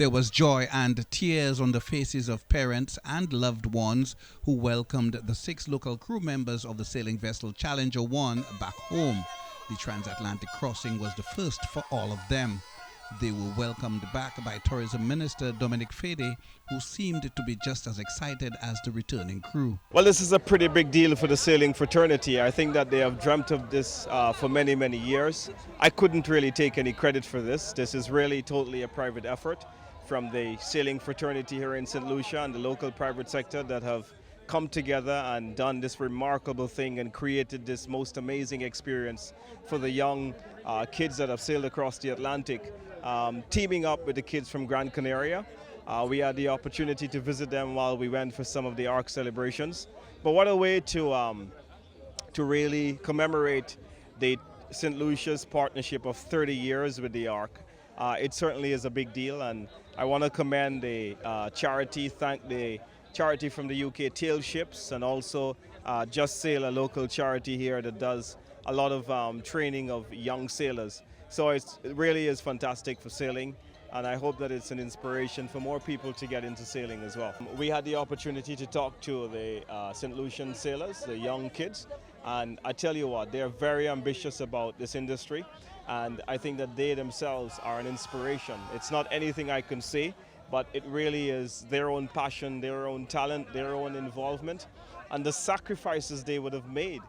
There was joy and tears on the faces of parents and loved ones who welcomed the 6 local crew members of the sailing vessel Challenger 1 back home. The transatlantic crossing was the first for all of them. They were welcomed back by Tourism Minister Dominic Fede, who seemed to be just as excited as the returning crew. Well, this is a pretty big deal for the sailing fraternity. I think that they have dreamt of this for many, many years. I couldn't really take any credit for this. This is really totally a private effort from the sailing fraternity here in Saint Lucia and the local private sector that have come together and done this remarkable thing and created this most amazing experience for the young kids that have sailed across the Atlantic. Teaming up with the kids from Gran Canaria. We had the opportunity to visit them while we went for some of the ARC celebrations. But what a way to really commemorate the St. Lucia's partnership of 30 years with the ARC. It certainly is a big deal, and I want to commend the charity, thank the charity from the UK, Tail Ships, and also Just Sail, a local charity here that does a lot of training of young sailors. So it really is fantastic for sailing, and I hope that it's an inspiration for more people to get into sailing as well. We had the opportunity to talk to the St. Lucian sailors, the young kids, and I tell you what, they're very ambitious about this industry, and I think that they themselves are an inspiration. It's not anything I can say, but it really is their own passion, their own talent, their own involvement, and the sacrifices they would have made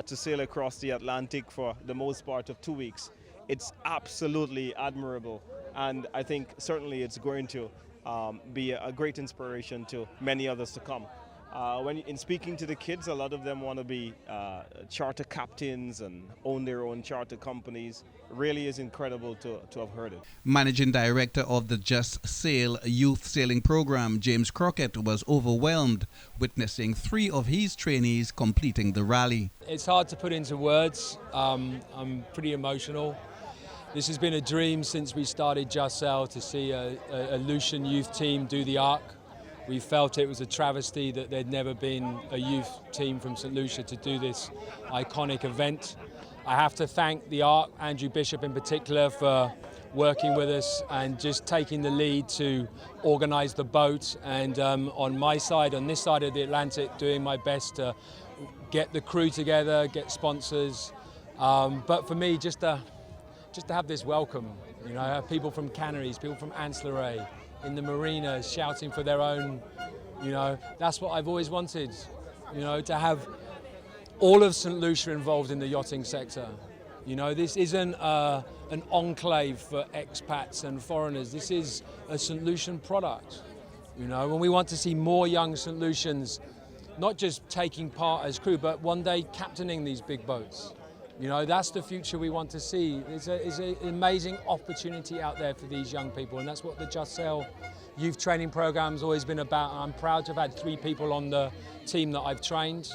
to sail across the Atlantic for the most part of 2 weeks. It's absolutely admirable, and I think certainly it's going to be a great inspiration to many others to come. In speaking to the kids, a lot of them want to be charter captains and own their own charter companies. It really is incredible to have heard it. Managing Director of the Just Sail Youth Sailing Program, James Crockett, was overwhelmed witnessing 3 of his trainees completing the rally. It's hard to put into words. I'm pretty emotional. This has been a dream since we started Just Sail to see a Lucian youth team do the ARC. We felt it was a travesty that there'd never been a youth team from St. Lucia to do this iconic event. I have to thank the ARC, Andrew Bishop in particular, for working with us and just taking the lead to organise the boat. And on my side, on this side of the Atlantic, doing my best to get the crew together, get sponsors. But for me, just to have this welcome, you know, have people from Canaries, people from Ancillary, in the marina shouting for their own, you know, that's what I've always wanted, you know, to have all of St. Lucia involved in the yachting sector. You know, this isn't an enclave for expats and foreigners. This is a St. Lucian product, you know, and we want to see more young St. Lucians not just taking part as crew, but one day captaining these big boats. You know, that's the future we want to see. It's an amazing opportunity out there for these young people, and that's what the Just Sail youth training program's always been about. I'm proud to have had 3 people on the team that I've trained.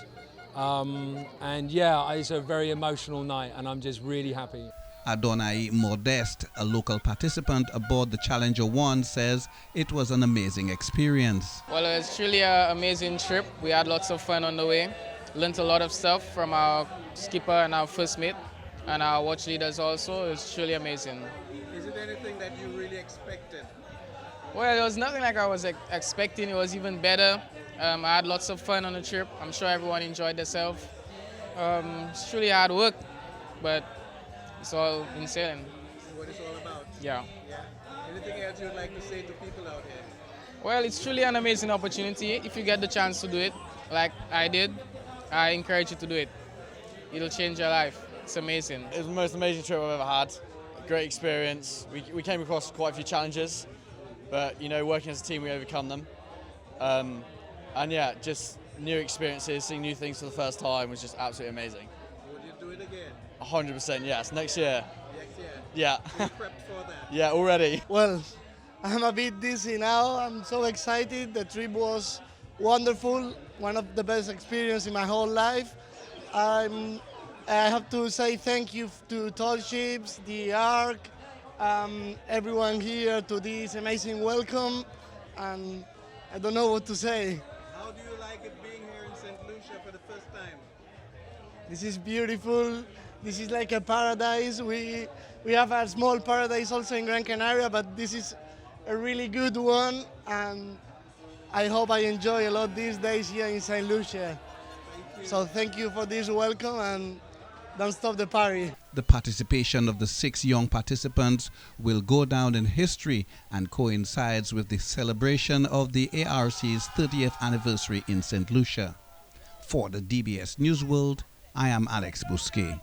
And yeah, it's a very emotional night, and I'm just really happy. Adonai Modeste, a local participant aboard the Challenger 1, says it was an amazing experience. Well, it was truly an amazing trip. We had lots of fun on the way. Learned a lot of stuff from our skipper and our first mate and our watch leaders also. It was truly amazing. Is it anything that you really expected? Well, it was nothing like I was expecting. It was even better. I had lots of fun on the trip. I'm sure everyone enjoyed themselves. It's truly hard work, but it's all in sailing. What it's all about? Yeah. Anything else you'd like to say to people out here? Well, it's truly an amazing opportunity. If you get the chance to do it, like I did, I encourage you to do it. It'll change your life. It's amazing. It was the most amazing trip I've ever had. Great experience. We came across quite a few challenges, but you know, working as a team, we overcome them. And yeah, just new experiences, seeing new things for the first time was just absolutely amazing. Would you do it again? 100%, yes. Next year. Next year? Yeah. You prepped for that? Yeah, already. Well, I'm a bit dizzy now. I'm so excited. The trip was wonderful. One of the best experiences in my whole life. I have to say thank you to Tall Ships, the ARC, everyone here to this amazing welcome, and I don't know what to say. How do you like it being here in St. Lucia for the first time? This is beautiful. This is like a paradise. We have a small paradise also in Gran Canaria, but this is a really good one, and I hope I enjoy a lot these days here in Saint Lucia. So thank you for this welcome, and don't stop the party. The participation of the 6 young participants will go down in history and coincides with the celebration of the ARC's 30th anniversary in St. Lucia. For the DBS News World, I am Alex Bousquet.